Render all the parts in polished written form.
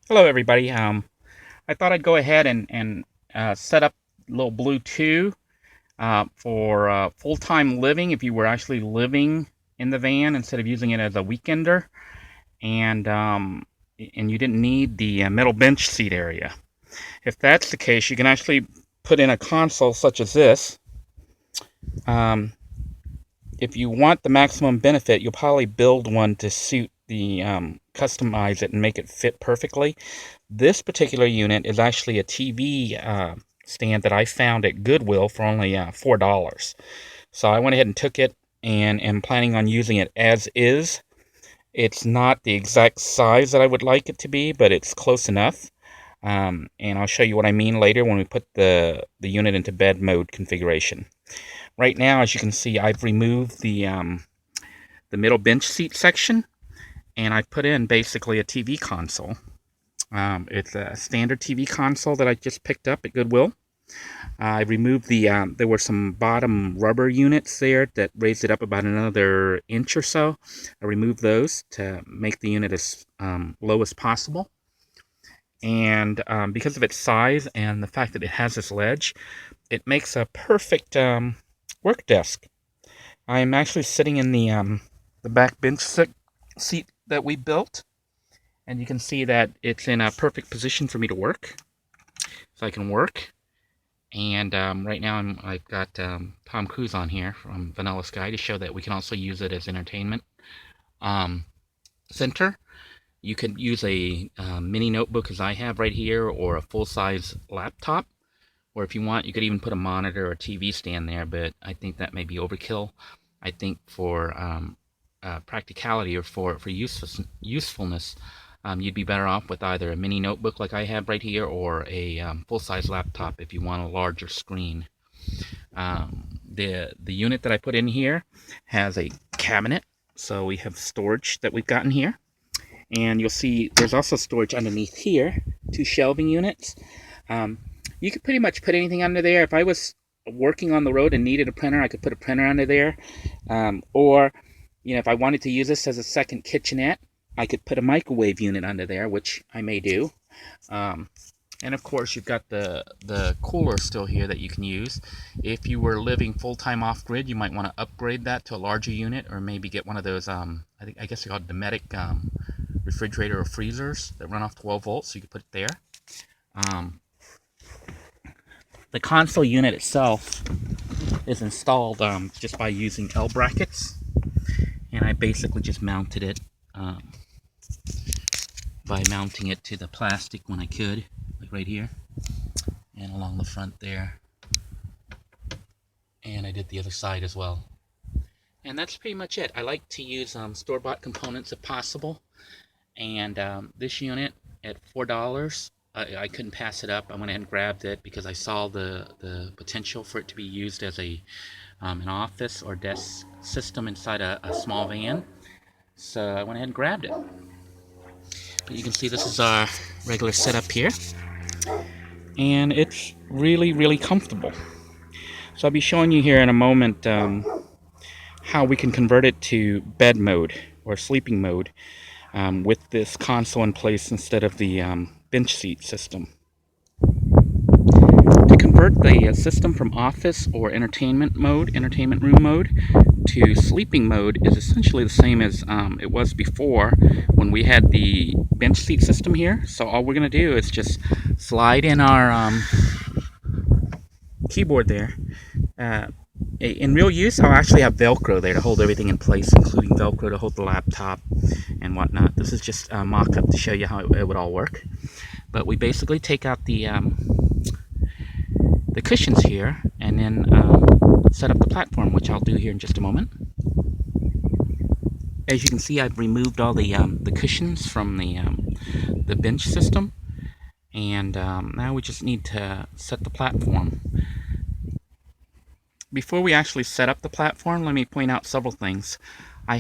Hello, everybody. I thought I'd go ahead and set up a little Blue 2 for full-time living if you were actually living in the van instead of using it as a weekender, and and you didn't need the middle bench seat area. If that's the case, you can actually put in a console such as this. Um, if you want the maximum benefit, you'll probably build one to suit the customize it and make it fit perfectly. This particular unit is actually a TV stand that I found at Goodwill for only $4. So I went ahead and took it and am planning on using it as is. It's not the exact size that I would like it to be, but it's close enough. And I'll show you what I mean later when we put the unit into bed mode configuration. Right now, as you can see, I've removed the middle bench seat section, and I put in basically a TV console. It's a standard TV console that I just picked up at Goodwill. I removed there were some bottom rubber units there that raised it up about another inch or so. I removed those to make the unit as low as possible. And because of its size and the fact that it has this ledge, it makes a perfect work desk. I'm actually sitting in the back bench seat that we built, and you can see that it's in a perfect position for me to work. So I can work, and right now I've got Tom Cruise on here from Vanilla Sky to show that we can also use it as entertainment center. You could use a mini notebook as I have right here, or a full-size laptop, or if you want, you could even put a monitor or a TV stand there, but I think that may be overkill. I think for practicality or for usefulness, you'd be better off with either a mini notebook like I have right here, or a full-size laptop if you want a larger screen. The unit that I put in here has a cabinet, so we have storage that we've gotten here. And you'll see there's also storage underneath here, 2 shelving units. You could pretty much put anything under there. If I was working on the road and needed a printer, I could put a printer under there. Or, if I wanted to use this as a second kitchenette, I could put a microwave unit under there, which I may do. And of course, you've got the cooler still here that you can use. If you were living full-time off-grid, you might want to upgrade that to a larger unit, or maybe get one of those, I guess they're called Dometic refrigerator or freezers that run off 12 volts, so you could put it there. The console unit itself is installed just by using L brackets, and I basically just mounted it by mounting it to the plastic when I could, like right here, and along the front there, and I did the other side as well. And that's pretty much it. I like to use store-bought components if possible, and this unit at $4, I couldn't pass it up. I went ahead and grabbed it because I saw the potential for it to be used as an office or desk system inside a small van. So I went ahead and grabbed it. But you can see this is our regular setup here, and it's really, really comfortable. So I'll be showing you here in a moment how we can convert it to bed mode or sleeping mode with this console in place instead of the bench seat system. To convert the system from office or entertainment room mode, to sleeping mode is essentially the same as it was before when we had the bench seat system here. So all we're going to do is just slide in our keyboard there. In real use, I'll actually have Velcro there to hold everything in place, including Velcro to hold the laptop and whatnot. This is just a mock-up to show you how it would all work. But we basically take out the cushions here, and then set up the platform, which I'll do here in just a moment. As you can see, I've removed all the cushions from the bench system, and now we just need to set the platform. Before we actually set up the platform, let me point out several things. I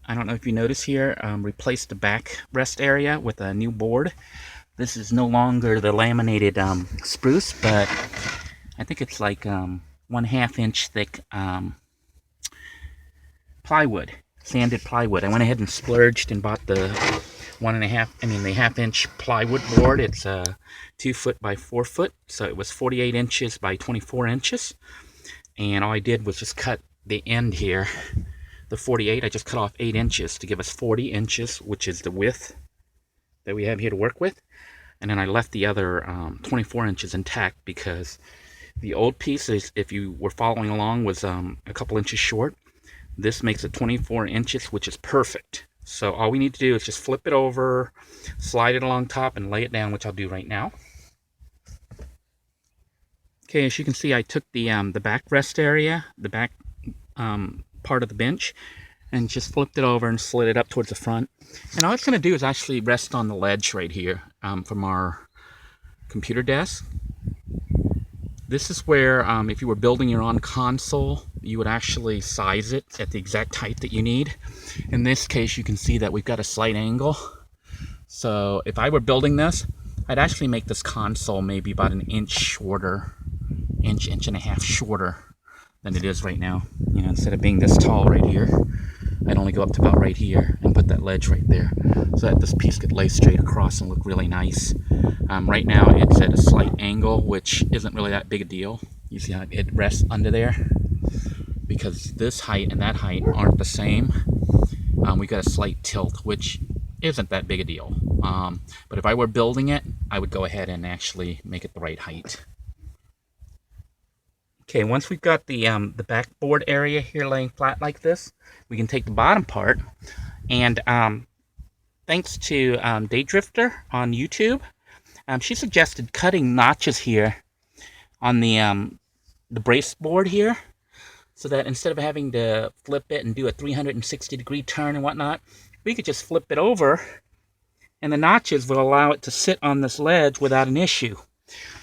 don't know if you notice here, replaced the backrest area with a new board. This is no longer the laminated spruce, but I think it's like 1/2 inch thick plywood, sanded plywood. I went ahead and splurged and bought the the half-inch plywood board. It's 2 foot by 4 foot, so it was 48 inches by 24 inches. And all I did was just cut the end here, the 48. I just cut off 8 inches to give us 40 inches, which is the width that we have here to work with. And then I left the other 24 inches intact because the old piece, is, if you were following along, was a couple inches short. This makes it 24 inches, which is perfect. So all we need to do is just flip it over, slide it along top, and lay it down, which I'll do right now. Okay, as you can see, I took the backrest area, the back part of the bench, and just flipped it over and slid it up towards the front. And all it's going to do is actually rest on the ledge right here from our computer desk. This is where, if you were building your own console, you would actually size it at the exact height that you need. In this case, you can see that we've got a slight angle. So if I were building this, I'd actually make this console maybe about an inch shorter, inch and a half shorter than it is right now. You know, instead of being this tall right here, I'd only go up to about right here and put that ledge right there so that this piece could lay straight across and look really nice. Right now it's at a slight angle, which isn't really that big a deal. You see how it rests under there? Because this height and that height aren't the same. We got a slight tilt, which isn't that big a deal. But if I were building it, I would go ahead and actually make it the right height. Okay, once we've got the backboard area here laying flat like this, we can take the bottom part, and thanks to Daydrifter on YouTube, she suggested cutting notches here on the brace board here, so that instead of having to flip it and do a 360-degree turn and whatnot, we could just flip it over, and the notches will allow it to sit on this ledge without an issue.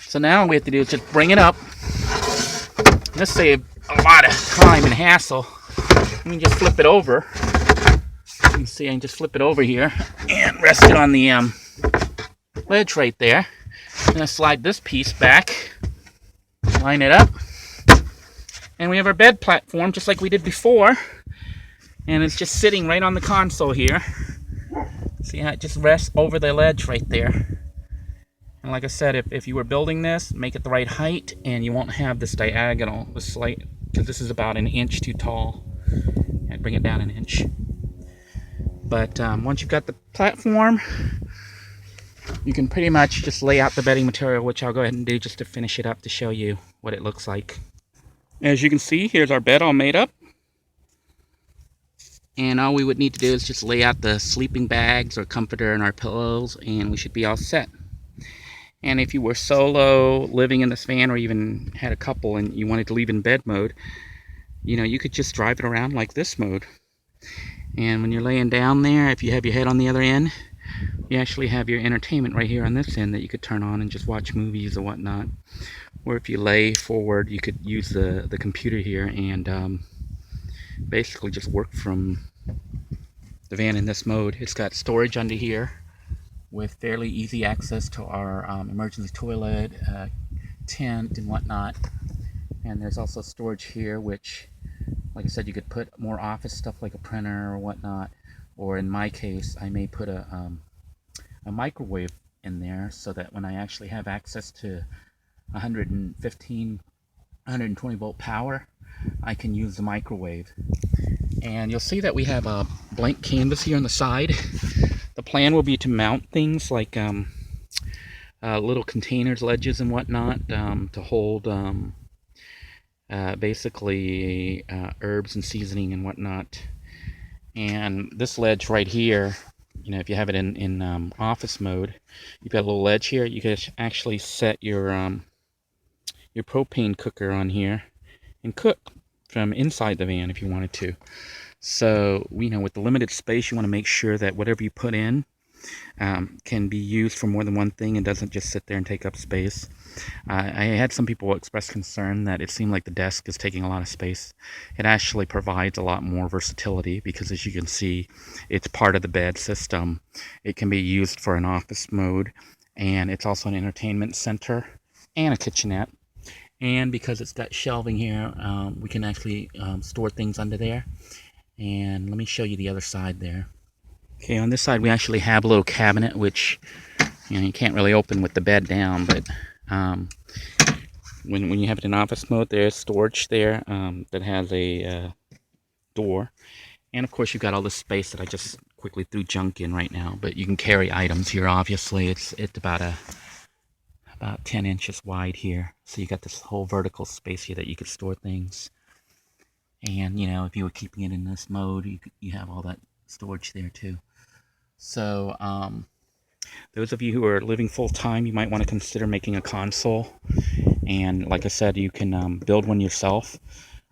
So now all we have to do is just bring it up. This saves a lot of time and hassle. Let me just flip it over. You can see I can just flip it over here and rest it on the ledge right there. I'm going to slide this piece back, line it up, and we have our bed platform just like we did before. And it's just sitting right on the console here. See how it just rests over the ledge right there. And like I said, if you were building this, make it the right height, and you won't have this diagonal, this slight, because this is about an inch too tall. I'd bring it down an inch. But once you've got the platform, you can pretty much just lay out the bedding material, which I'll go ahead and do just to finish it up to show you what it looks like. As you can see, here's our bed all made up. And all we would need to do is just lay out the sleeping bags or comforter and our pillows, and we should be all set. And if you were solo living in this van, or even had a couple and you wanted to leave in bed mode, you know, you could just drive it around like this mode. And when you're laying down there, if you have your head on the other end, you actually have your entertainment right here on this end that you could turn on and just watch movies or whatnot. Or if you lay forward, you could use the computer here and basically just work from the van in this mode. It's got storage under here with fairly easy access to our emergency toilet, tent, and whatnot. And there's also storage here, which, like I said, you could put more office stuff like a printer or whatnot. Or in my case, I may put a microwave in there so that when I actually have access to 115, 120 volt power, I can use the microwave. And you'll see that we have a blank canvas here on the side. The plan will be to mount things like little containers, ledges, and whatnot to hold basically herbs and seasoning and whatnot. And this ledge right here, you know, if you have it in office mode, you've got a little ledge here. You can actually set your propane cooker on here and cook from inside the van if you wanted to. So, you know, with the limited space, you want to make sure that whatever you put in can be used for more than one thing and doesn't just sit there and take up space. I had some people express concern that it seemed like the desk is taking a lot of space. It actually provides a lot more versatility because, as you can see, it's part of the bed system. It can be used for an office mode, and it's also an entertainment center and a kitchenette. And because it's got shelving here, we can actually store things under there. And let me show you the other side there. Okay, on this side we actually have a little cabinet, which you can't really open with the bed down, but when you have it in office mode, there's storage there that has a door. And of course you've got all this space that I just quickly threw junk in right now, but you can carry items here. Obviously it's about 10 inches wide here, so you got this whole vertical space here that you could store things. And if you were keeping it in this mode, you have all that storage there too. So those of you who are living full-time, you might want to consider making a console. And like I said, you can build one yourself,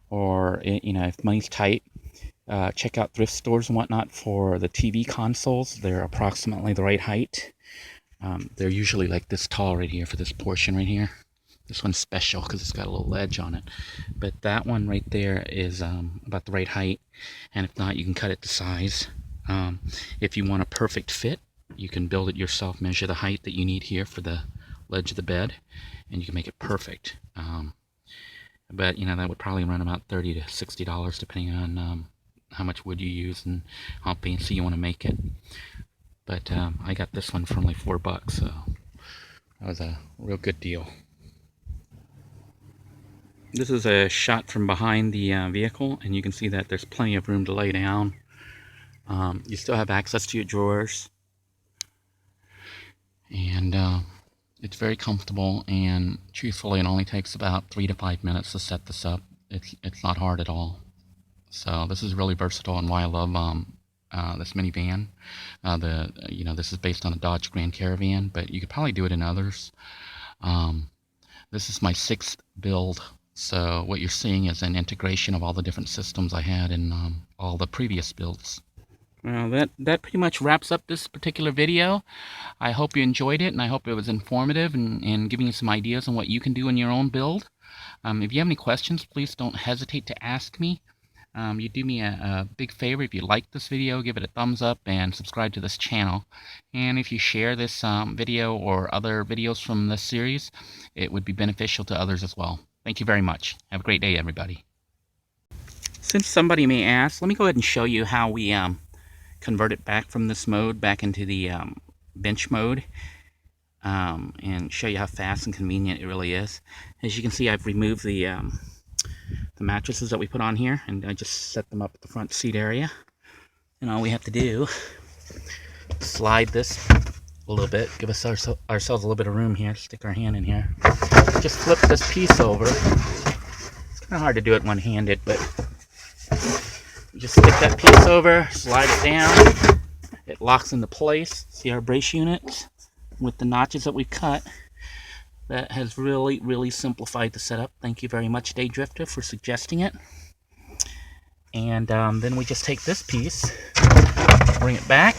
or if money's tight, check out thrift stores and whatnot for the TV consoles. They're approximately the right height. They're usually like this tall right here for this portion right here. This one's special because it's got a little ledge on it. But that one right there is about the right height. And if not, you can cut it to size. If you want a perfect fit, you can build it yourself, measure the height that you need here for the ledge of the bed, and you can make it perfect. But that would probably run about $30 to $60 depending on how much wood you use and how fancy you want to make it. But I got this one for only $4, so that was a real good deal. This is a shot from behind the vehicle, and you can see that there's plenty of room to lay down. You still have access to your drawers, and it's very comfortable, and truthfully it only takes about 3 to 5 minutes to set this up. It's not hard at all. So this is really versatile, and why I love this minivan. This is based on a Dodge Grand Caravan, but you could probably do it in others. This is my 6th build, so what you're seeing is an integration of all the different systems I had in all the previous builds. Well, that pretty much wraps up this particular video. I hope you enjoyed it, and I hope it was informative and giving you some ideas on what you can do in your own build. If you have any questions, please don't hesitate to ask me. You do me a big favor if you like this video, give it a thumbs up and subscribe to this channel. And if you share this video or other videos from this series, it would be beneficial to others as well. Thank you very much. Have a great day, everybody. Since somebody may ask, let me go ahead and show you how we convert it back from this mode back into the bench mode, and show you how fast and convenient it really is. As you can see, I've removed the mattresses that we put on here, and I just set them up at the front seat area. And all we have to do, slide this a little bit, give us ourselves a little bit of room here, stick our hand in here, just flip this piece over. It's kind of hard to do it one-handed, but you just stick that piece over, slide it down, it locks into place. See our brace unit with the notches that we've cut. That has really simplified the setup. Thank you very much, Day Drifter, for suggesting it. And then we just take this piece, bring it back,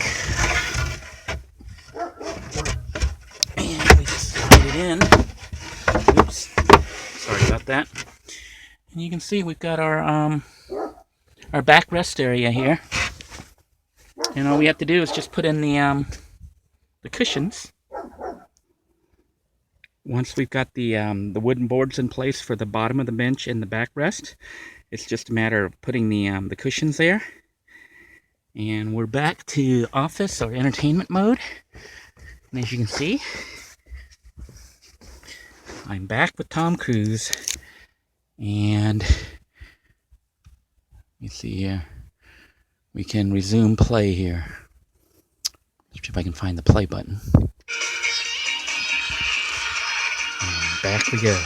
and we just slide it in. Oops, sorry about that. And you can see we've got our backrest area here. And all we have to do is just put in the cushions. Once we've got the wooden boards in place for the bottom of the bench and the backrest, it's just a matter of putting the cushions there. And we're back to office or entertainment mode. And as you can see, I'm back with Tom Cruise. And you see here, we can resume play here. Let's see if I can find the play button. Back we go.